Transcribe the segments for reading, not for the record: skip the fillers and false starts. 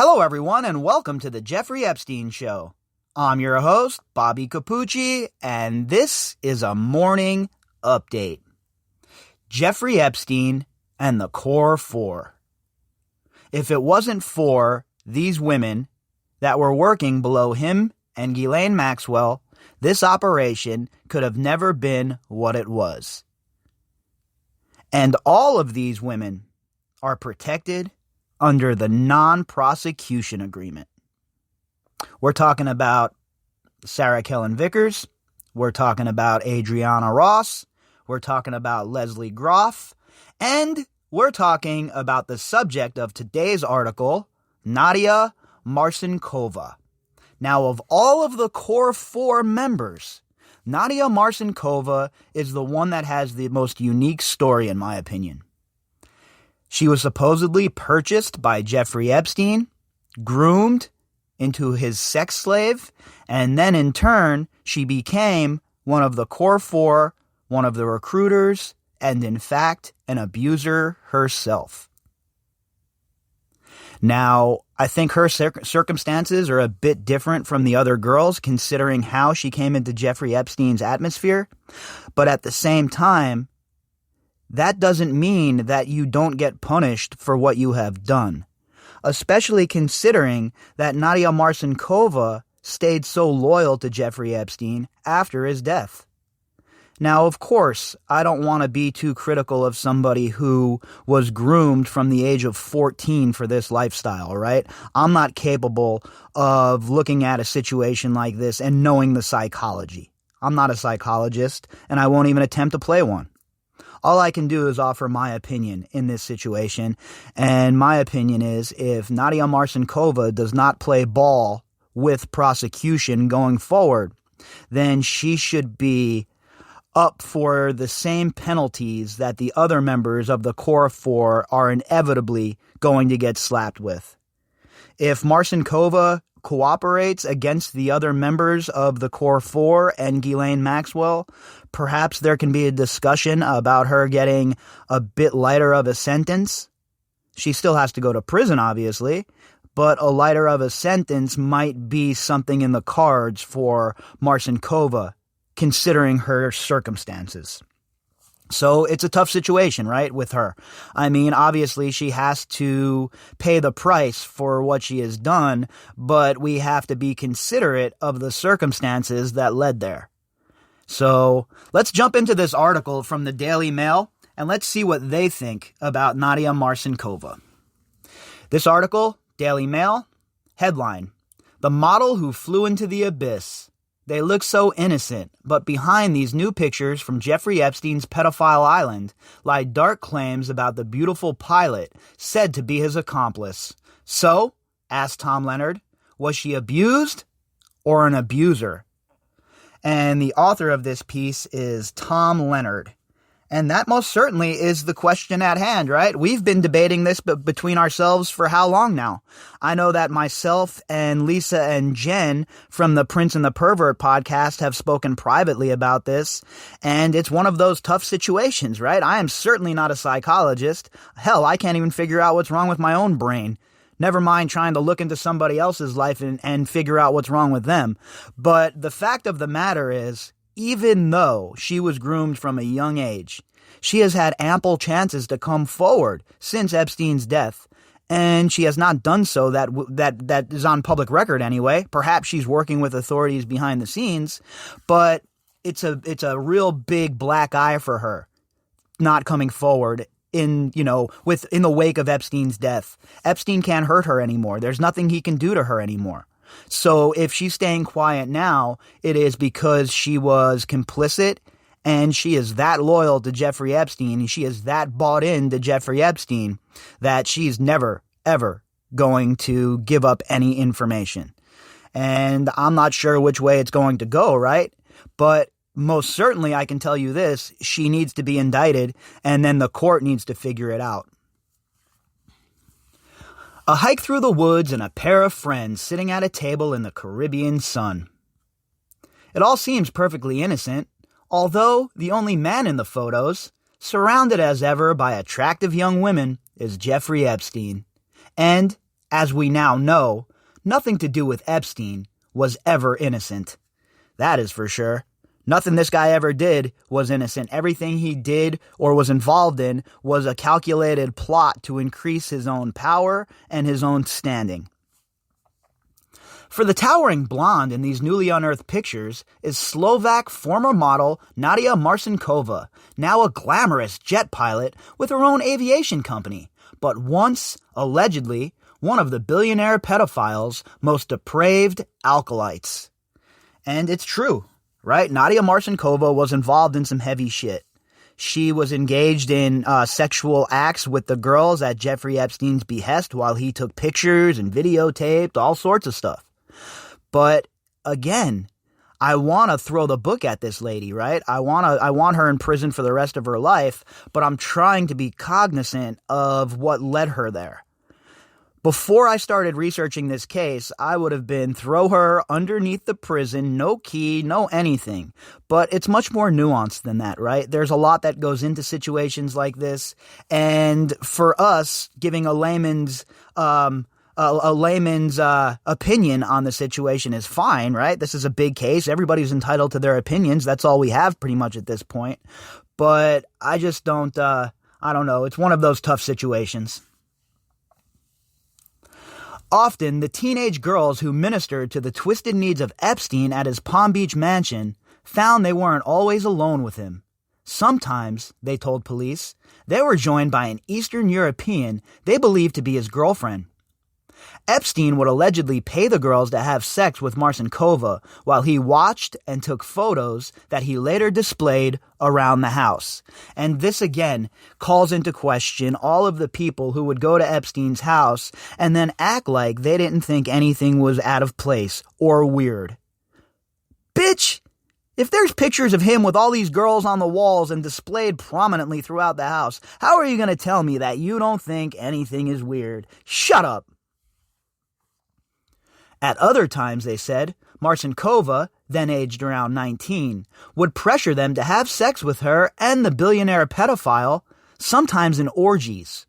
Hello, everyone, and welcome to the Jeffrey Epstein Show. I'm your host, Bobbycapucci, and this is a morning update. Jeffrey Epstein and the Core Four. If it wasn't for these women that were working below him and Ghislaine Maxwell, this operation could have never been what it was. And all of these women are protected under the non-prosecution agreement. We're talking about Sarah Kellen Vickers. We're talking about Adriana Ross. We're talking about Leslie Groff. And we're talking about the subject of today's article, Nadia Marcinkova. Now, of all of the Core Four members, Nadia Marcinkova is the one that has the most unique story, in my opinion. She was supposedly purchased by Jeffrey Epstein, groomed into his sex slave, and then in turn, she became one of the Core Four, one of the recruiters, and in fact, an abuser herself. Now, I think her circumstances are a bit different from the other girls, considering how she came into Jeffrey Epstein's atmosphere, but at the same time, that doesn't mean that you don't get punished for what you have done, especially considering that Nadia Marcinkova stayed so loyal to Jeffrey Epstein after his death. Now, of course, I don't want to be too critical of somebody who was groomed from the age of 14 for this lifestyle, right? I'm not capable of looking at a situation like this and knowing the psychology. I'm not a psychologist, and I won't even attempt to play one. All I can do is offer my opinion in this situation, and my opinion is if Nadia Marcinkova does not play ball with prosecution going forward, then she should be up for the same penalties that the other members of the Core Four are inevitably going to get slapped with. If Marcinkova cooperates against the other members of the Core Four and Ghislaine Maxwell, perhaps there can be a discussion about her getting a bit lighter of a sentence. She still has to go to prison, obviously, but a lighter of a sentence might be something in the cards for Marcinkova, considering her circumstances. So it's a tough situation, right, with her. I mean, obviously she has to pay the price for what she has done, but we have to be considerate of the circumstances that led there. So let's jump into this article from the Daily Mail and let's see what they think about Nadia Marcinkova. This article, Daily Mail, headline, "The model who flew into the abyss. They look so innocent, but behind these new pictures from Jeffrey Epstein's pedophile island lie dark claims about the beautiful pilot said to be his accomplice. So, asked Tom Leonard, was she abused or an abuser?" And the author of this piece is Tom Leonard. And that most certainly is the question at hand, right? We've been debating this between ourselves for how long now? I know that myself and Lisa and Jen from the Prince and the Pervert podcast have spoken privately about this, and it's one of those tough situations, right? I am certainly not a psychologist. Hell, I can't even figure out what's wrong with my own brain. Never mind trying to look into somebody else's life and figure out what's wrong with them. But the fact of the matter is, even though she was groomed from a young age, she has had ample chances to come forward since Epstein's death, and she has not done so that is on public record anyway. Perhaps she's working with authorities behind the scenes, but it's a real big black eye for her not coming forward in the wake of Epstein's death. Epstein can't hurt her anymore. There's nothing he can do to her anymore. So if she's staying quiet now, it is because she was complicit and she is that loyal to Jeffrey Epstein and she is that bought into Jeffrey Epstein that she's never, ever going to give up any information. And I'm not sure which way it's going to go, right? But most certainly I can tell you this, she needs to be indicted and then the court needs to figure it out. A hike through the woods and a pair of friends sitting at a table in the Caribbean sun. It all seems perfectly innocent, although the only man in the photos, surrounded as ever by attractive young women, is Jeffrey Epstein. And as we now know, nothing to do with Epstein was ever innocent. That is for sure. Nothing this guy ever did was innocent. Everything he did or was involved in was a calculated plot to increase his own power and his own standing. For the towering blonde in these newly unearthed pictures is Slovak former model Nadia Marcinkova, now a glamorous jet pilot with her own aviation company, but once, allegedly, one of the billionaire pedophiles' most depraved alkalites. And it's true. Right? Nadia Marcinkova was involved in some heavy shit. She was engaged in sexual acts with the girls at Jeffrey Epstein's behest while he took pictures and videotaped all sorts of stuff. But again, I want to throw the book at this lady, right? I want her in prison for the rest of her life, but I'm trying to be cognizant of what led her there. Before I started researching this case, I would have been throw her underneath the prison, no key, no anything. But it's much more nuanced than that, right? There's a lot that goes into situations like this. And for us, giving a layman's opinion on the situation is fine, right? This is a big case. Everybody's entitled to their opinions. That's all we have pretty much at this point. But I just don't, I don't know. It's one of those tough situations. Often, the teenage girls who ministered to the twisted needs of Epstein at his Palm Beach mansion found they weren't always alone with him. Sometimes, they told police, they were joined by an Eastern European they believed to be his girlfriend. Epstein would allegedly pay the girls to have sex with Marcinkova while he watched and took photos that he later displayed around the house. And this again calls into question all of the people who would go to Epstein's house and then act like they didn't think anything was out of place or weird. Bitch! If there's pictures of him with all these girls on the walls and displayed prominently throughout the house, how are you going to tell me that you don't think anything is weird? Shut up! At other times, they said, Marcinkova, then aged around 19, would pressure them to have sex with her and the billionaire pedophile, sometimes in orgies.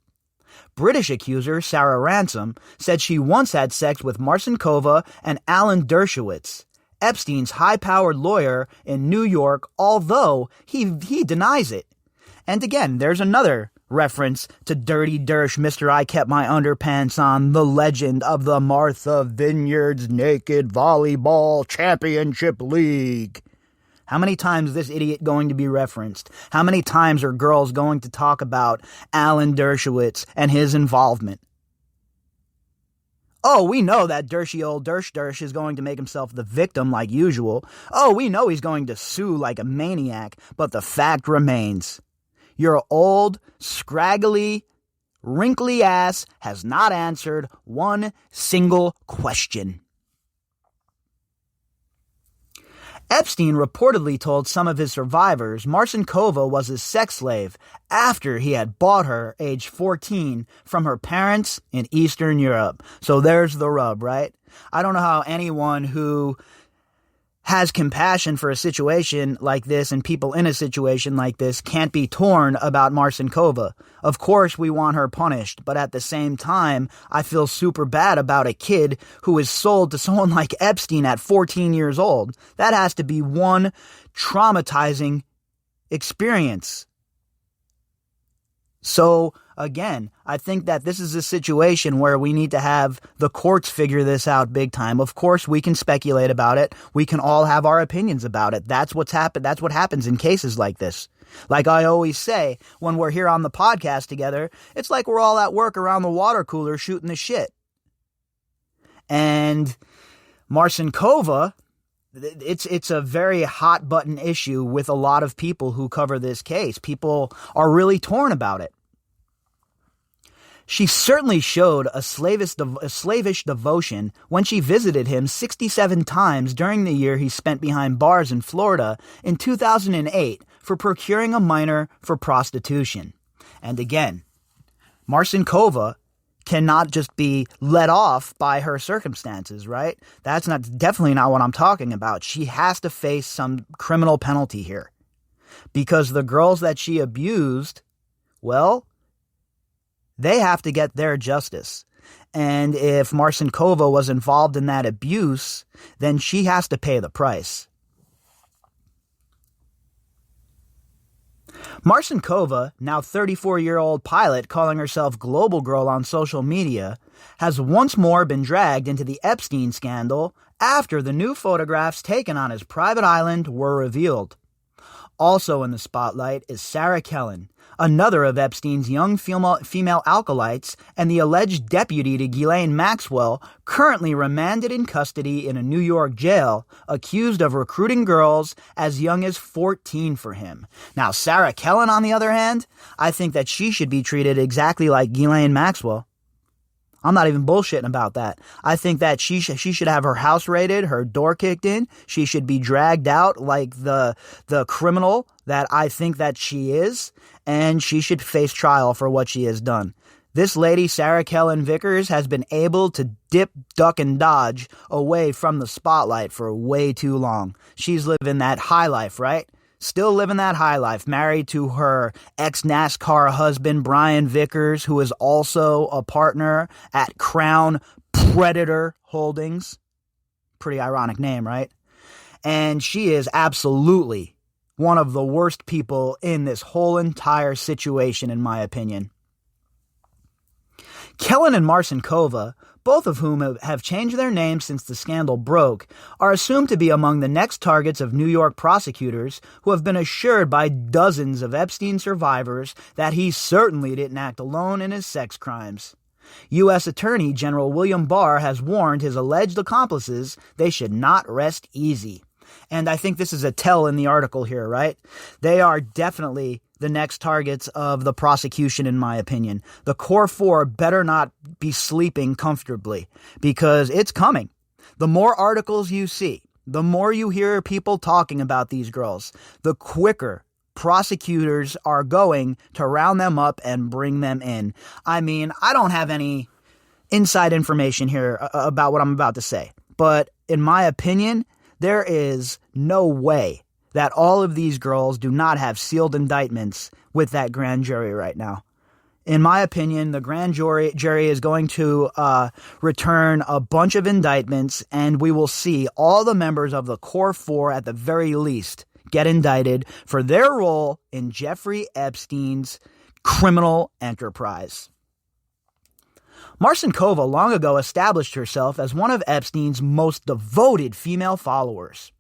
British accuser Sarah Ransom said she once had sex with Marcinkova and Alan Dershowitz, Epstein's high-powered lawyer in New York, although he denies it. And again, there's another reference to Dirty Dersh, Mr. I Kept My Underpants On, the legend of the Martha Vineyards Naked Volleyball Championship League. How many times is this idiot going to be referenced? How many times are girls going to talk about Alan Dershowitz and his involvement? Oh, we know that Dershy old Dersh is going to make himself the victim like usual. Oh, we know he's going to sue like a maniac, but the fact remains. Your old, scraggly, wrinkly ass has not answered one single question. Epstein reportedly told some of his survivors Marcinkova was his sex slave after he had bought her, age 14, from her parents in Eastern Europe. So there's the rub, right? I don't know how anyone who has compassion for a situation like this and people in a situation like this can't be torn about Marcinkova. Of course, we want her punished, but at the same time, I feel super bad about a kid who is sold to someone like Epstein at 14 years old. That has to be one traumatizing experience. So, again, I think that this is a situation where we need to have the courts figure this out big time. Of course, we can speculate about it. We can all have our opinions about it. That's what's happened. That's what happens in cases like this. Like I always say, when we're here on the podcast together, it's like we're all at work around the water cooler shooting the shit. And Marcinkova, it's a very hot button issue with a lot of people who cover this case. People are really torn about it. She certainly showed a slavish devotion when she visited him 67 times during the year he spent behind bars in Florida in 2008 for procuring a minor for prostitution. And again, Marcinkova cannot just be let off by her circumstances, right? That's definitely not what I'm talking about. She has to face some criminal penalty here. Because the girls that she abused, well, they have to get their justice. And if Marcinkova was involved in that abuse, then she has to pay the price. Marcinkova, now 34-year-old pilot calling herself Global Girl on social media, has once more been dragged into the Epstein scandal after the new photographs taken on his private island were revealed. Also in the spotlight is Sarah Kellen, another of Epstein's young female acolytes and the alleged deputy to Ghislaine Maxwell, currently remanded in custody in a New York jail, accused of recruiting girls as young as 14 for him. Now, Sarah Kellen, on the other hand, I think that she should be treated exactly like Ghislaine Maxwell. I'm not even bullshitting about that. I think that she should have her house raided, her door kicked in. She should be dragged out like the criminal that I think that she is, and she should face trial for what she has done. This lady, Sarah Kellen Vickers, has been able to dip, duck, and dodge away from the spotlight for way too long. She's living that high life, right? Still living that high life, married to her ex-NASCAR husband, Brian Vickers, who is also a partner at Crown Predator Holdings. Pretty ironic name, right? And she is absolutely one of the worst people in this whole entire situation, in my opinion. Kellen and Marcinkova, both of whom have changed their names since the scandal broke, are assumed to be among the next targets of New York prosecutors who have been assured by dozens of Epstein survivors that he certainly didn't act alone in his sex crimes. U.S. Attorney General William Barr has warned his alleged accomplices they should not rest easy. And I think this is a tell in the article here, right? They are definitely the next targets of the prosecution, in my opinion. The core four better not be sleeping comfortably, because it's coming. The more articles you see, the more you hear people talking about these girls, the quicker prosecutors are going to round them up and bring them in. I mean, I don't have any inside information here about what I'm about to say, but in my opinion, there is no way that all of these girls do not have sealed indictments with that grand jury right now. In my opinion, the grand jury is going to return a bunch of indictments, and we will see all the members of the core four, at the very least, get indicted for their role in Jeffrey Epstein's criminal enterprise. Marcinkova long ago established herself as one of Epstein's most devoted female followers.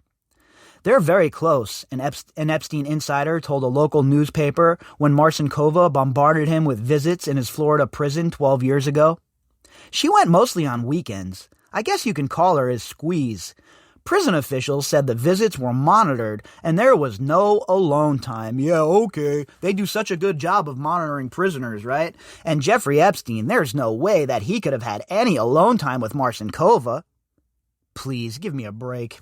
They're very close, an Epstein insider told a local newspaper when Marcinkova bombarded him with visits in his Florida prison 12 years ago. She went mostly on weekends. I guess you can call her his squeeze. Prison officials said the visits were monitored and there was no alone time. Yeah, okay. They do such a good job of monitoring prisoners, right? And Jeffrey Epstein, there's no way that he could have had any alone time with Marcinkova. Please, give me a break.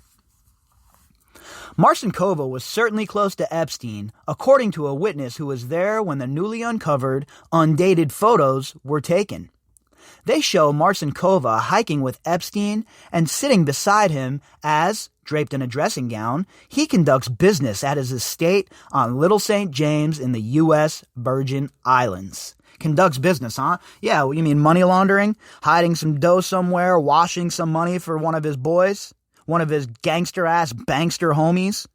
Marcinkova was certainly close to Epstein, according to a witness who was there when the newly uncovered, undated photos were taken. They show Marcinkova hiking with Epstein and sitting beside him as, draped in a dressing gown, he conducts business at his estate on Little St. James in the U.S. Virgin Islands. Conducts business, huh? Yeah, you mean money laundering? Hiding some dough somewhere, washing some money for one of his boys? One of his gangster-ass bankster homies?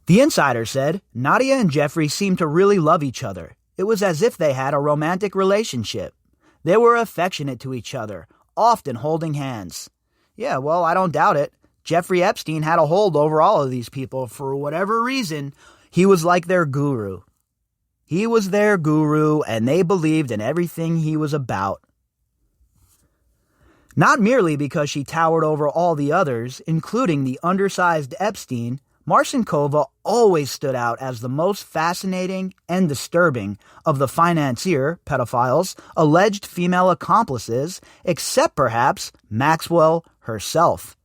The insider said Nadia and Jeffrey seemed to really love each other. It was as if they had a romantic relationship. They were affectionate to each other, often holding hands. Yeah, well, I don't doubt it. Jeffrey Epstein had a hold over all of these people. For whatever reason, he was like their guru. He was their guru, and they believed in everything he was about. Not merely because she towered over all the others, including the undersized Epstein, Marcinkova always stood out as the most fascinating and disturbing of the financier pedophiles' alleged female accomplices, except perhaps Maxwell herself.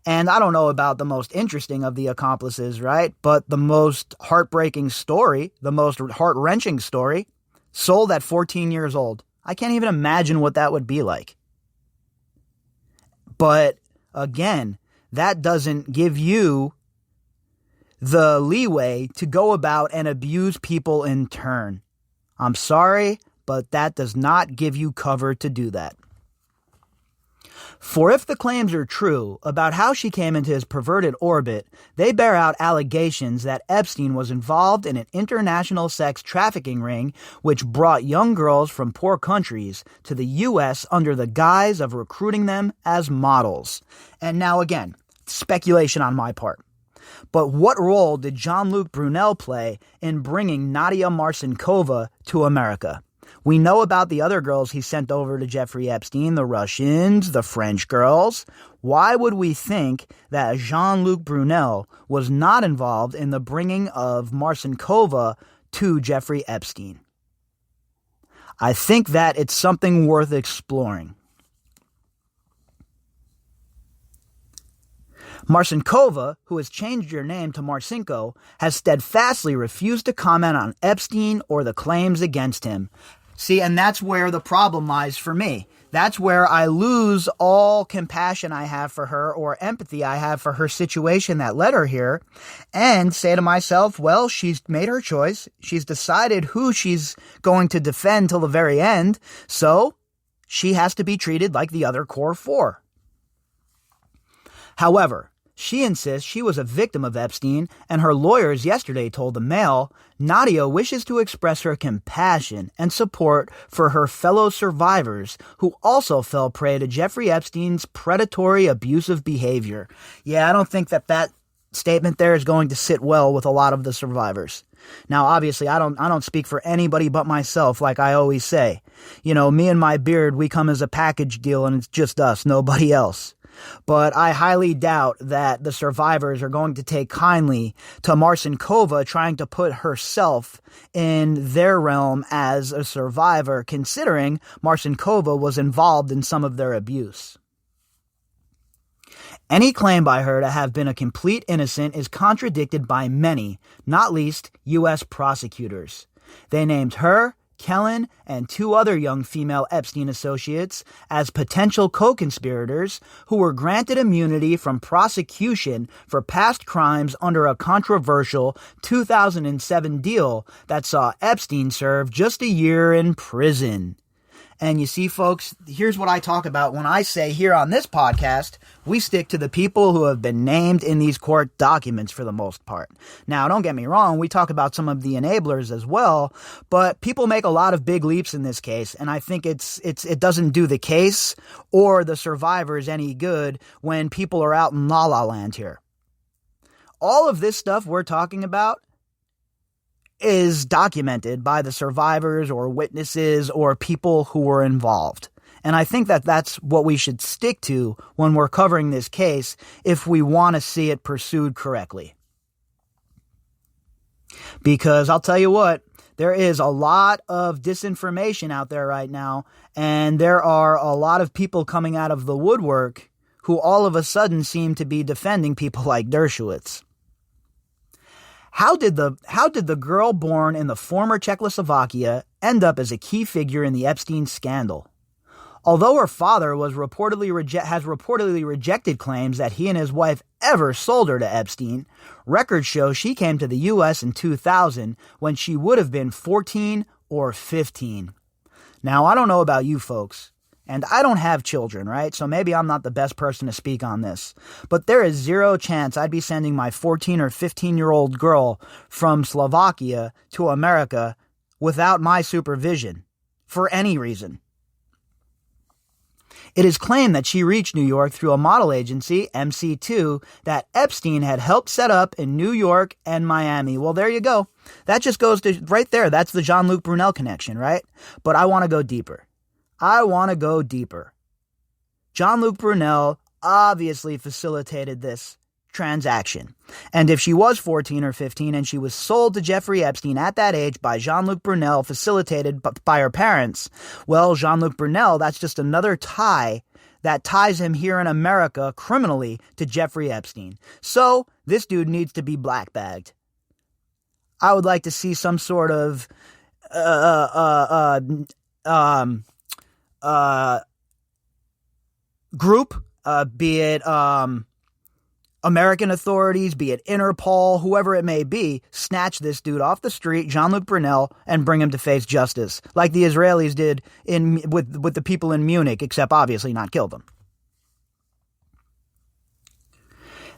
And I don't know about the most interesting of the accomplices, right? But the most heartbreaking story, the most heart-wrenching story, sold at 14 years old. I can't even imagine what that would be like. But again, that doesn't give you the leeway to go about and abuse people in turn. I'm sorry, but that does not give you cover to do that. For if the claims are true about how she came into his perverted orbit, they bear out allegations that Epstein was involved in an international sex trafficking ring which brought young girls from poor countries to the U.S. under the guise of recruiting them as models. And now again, speculation on my part. But what role did Jean-Luc Brunel play in bringing Nadia Marcinkova to America? We know about the other girls he sent over to Jeffrey Epstein, the Russians, the French girls. Why would we think that Jean-Luc Brunel was not involved in the bringing of Marcinkova to Jeffrey Epstein? I think that it's something worth exploring. Marcinkova, who has changed her name to Marcinko, has steadfastly refused to comment on Epstein or the claims against him. See, and that's where the problem lies for me. That's where I lose all compassion I have for her or empathy I have for her situation that led her here, and say to myself, well, she's made her choice. She's decided who she's going to defend till the very end, so she has to be treated like the other core four. However, she insists she was a victim of Epstein, and her lawyers yesterday told the Mail Nadia wishes to express her compassion and support for her fellow survivors who also fell prey to Jeffrey Epstein's predatory, abusive behavior. Yeah, I don't think that statement there is going to sit well with a lot of the survivors. Now, obviously, I don't speak for anybody but myself, like I always say. You know, me and my beard, we come as a package deal, and it's just us, nobody else. But I highly doubt that the survivors are going to take kindly to Marcinkova trying to put herself in their realm as a survivor, considering Marcinkova was involved in some of their abuse. Any claim by her to have been a complete innocent is contradicted by many, not least U.S. prosecutors. They named her, Kellen, and two other young female Epstein associates as potential co-conspirators who were granted immunity from prosecution for past crimes under a controversial 2007 deal that saw Epstein serve just a year in prison. And you see, folks, here's what I talk about when I say here on this podcast, we stick to the people who have been named in these court documents for the most part. Now, don't get me wrong, we talk about some of the enablers as well, but people make a lot of big leaps in this case, and I think it doesn't do the case or the survivors any good when people are out in la la land here. All of this stuff we're talking about is documented by the survivors or witnesses or people who were involved. And I think that that's what we should stick to when we're covering this case if we want to see it pursued correctly. Because I'll tell you what, there is a lot of disinformation out there right now, and there are a lot of people coming out of the woodwork who all of a sudden seem to be defending people like Dershowitz. How did the girl born in the former Czechoslovakia end up as a key figure in the Epstein scandal? Although her father has reportedly rejected claims that he and his wife ever sold her to Epstein, records show she came to the U.S. in 2000 when she would have been 14 or 15. Now, I don't know about you folks, and I don't have children, right? So maybe I'm not the best person to speak on this. But there is zero chance I'd be sending my 14 or 15-year-old girl from Slovakia to America without my supervision, for any reason. It is claimed that she reached New York through a model agency, MC2, that Epstein had helped set up in New York and Miami. Well, there you go. That just goes to right there. That's the Jean-Luc Brunel connection, right? But I want to go deeper. Jean-Luc Brunel obviously facilitated this transaction. And if she was 14 or 15 and she was sold to Jeffrey Epstein at that age by Jean-Luc Brunel, facilitated by her parents, well, Jean-Luc Brunel, that's just another tie that ties him here in America criminally to Jeffrey Epstein. So this dude needs to be black-bagged. I would like to see some sort of group, be it a American authorities, be it Interpol, whoever it may be, snatch this dude off the street, Jean-Luc Brunel, and bring him to face justice, like the Israelis did with the people in Munich, except obviously not kill them.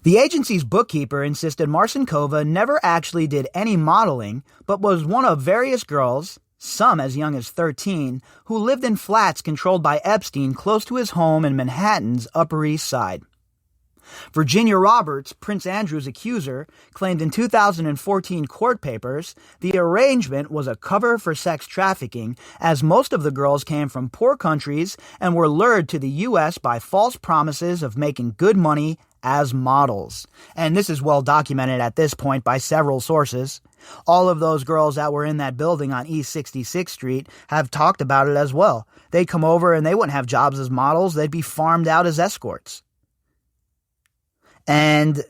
The agency's bookkeeper insisted Marcinkova never actually did any modeling, but was one of various girls, some as young as 13, who lived in flats controlled by Epstein close to his home in Manhattan's Upper East Side. Virginia Roberts, Prince Andrew's accuser, claimed in 2014 court papers the arrangement was a cover for sex trafficking, as most of the girls came from poor countries and were lured to the U.S. by false promises of making good money as models. And this is well documented at this point by several sources. All of those girls that were in that building on East 66th Street have talked about it as well. They'd come over and they wouldn't have jobs as models. They'd be farmed out as escorts. And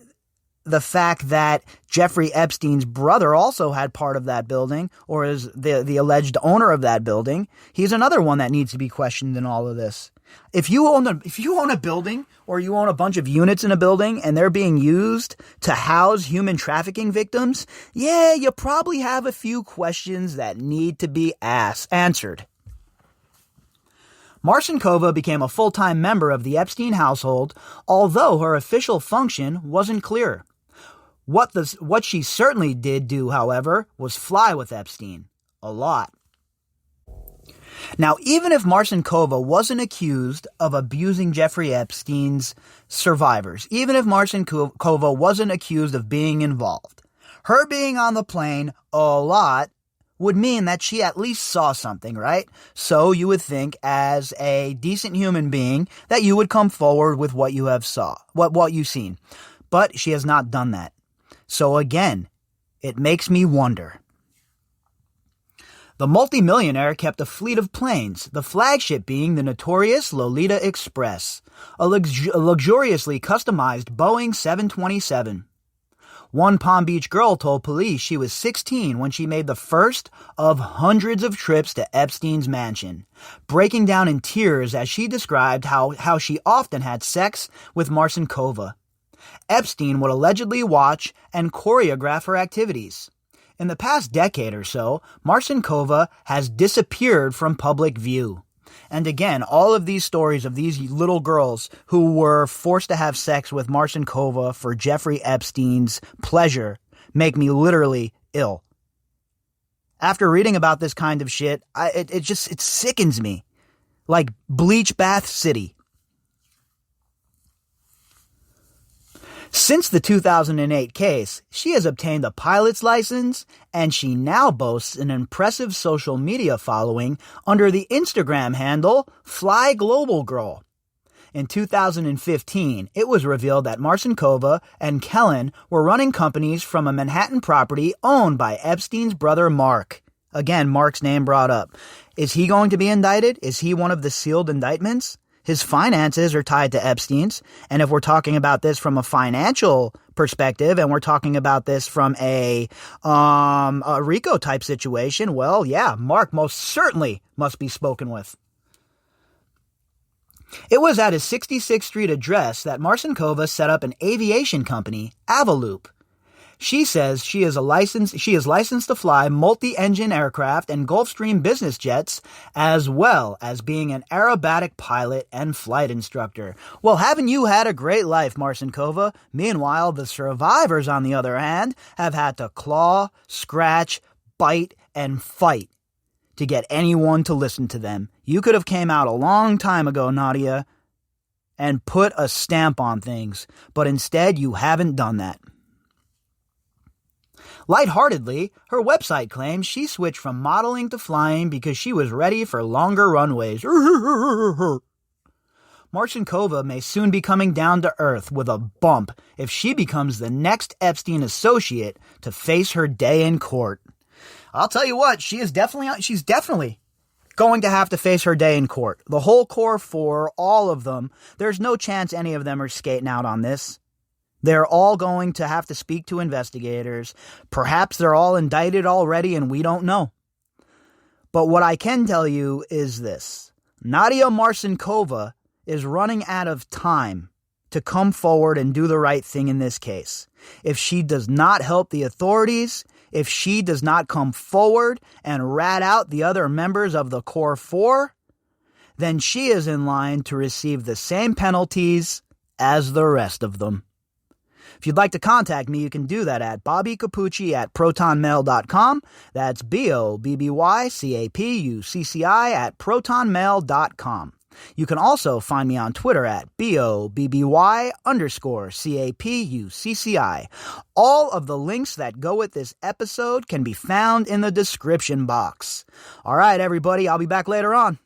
the fact that Jeffrey Epstein's brother also had part of that building, or is the alleged owner of that building, he's another one that needs to be questioned in all of this. If you own a building, or you own a bunch of units in a building and they're being used to house human trafficking victims, yeah, you probably have a few questions that need to be answered. Marcinkova became a full-time member of the Epstein household, although her official function wasn't clear. What she certainly did do, however, was fly with Epstein. A lot. Now, even if Marcinkova wasn't accused of abusing Jeffrey Epstein's survivors, even if Marcinkova wasn't accused of being involved, her being on the plane a lot would mean that she at least saw something, right? So you would think, as a decent human being, that you would come forward with what you have what you've seen. But she has not done that. So again, it makes me wonder. The multimillionaire kept a fleet of planes, the flagship being the notorious Lolita Express, a luxuriously customized Boeing 727. One Palm Beach girl told police she was 16 when she made the first of hundreds of trips to Epstein's mansion, breaking down in tears as she described how she often had sex with Marcinkova. Epstein would allegedly watch and choreograph her activities. In the past decade or so, Marcinkova has disappeared from public view. And again, all of these stories of these little girls who were forced to have sex with Marcinkova for Jeffrey Epstein's pleasure make me literally ill. After reading about this kind of shit, it sickens me. Like Bleach Bath City. Since the 2008 case, she has obtained a pilot's license, and she now boasts an impressive social media following under the Instagram handle Fly Global Girl. In 2015, it was revealed that Marcinkova and Kellen were running companies from a Manhattan property owned by Epstein's brother Mark. Again, Mark's name brought up. Is he going to be indicted? Is he one of the sealed indictments? His finances are tied to Epstein's, and if we're talking about this from a financial perspective, and we're talking about this from a RICO type situation, well, yeah, Mark most certainly must be spoken with. It was at his 66th Street address that Marcinkova set up an aviation company, Avaloop. She says she is licensed to fly multi-engine aircraft and Gulfstream business jets, as well as being an aerobatic pilot and flight instructor. Well, haven't you had a great life, Marcinkova? Meanwhile, the survivors, on the other hand, have had to claw, scratch, bite, and fight to get anyone to listen to them. You could have came out a long time ago, Nadia, and put a stamp on things, but instead you haven't done that. Lightheartedly, her website claims she switched from modeling to flying because she was ready for longer runways. Marcinkova may soon be coming down to earth with a bump if she becomes the next Epstein associate to face her day in court. I'll tell you what, she's definitely going to have to face her day in court. The whole core four, all of them, there's no chance any of them are skating out on this. They're all going to have to speak to investigators. Perhaps they're all indicted already and we don't know. But what I can tell you is this. Nadia Marcinkova is running out of time to come forward and do the right thing in this case. If she does not help the authorities, if she does not come forward and rat out the other members of the Core Four, then she is in line to receive the same penalties as the rest of them. If you'd like to contact me, you can do that at bobbycapucci@protonmail.com. That's BOBBYCAPUCCI@protonmail.com. You can also find me on Twitter at BOBBY_CAPUCCI. All of the links that go with this episode can be found in the description box. All right, everybody, I'll be back later on.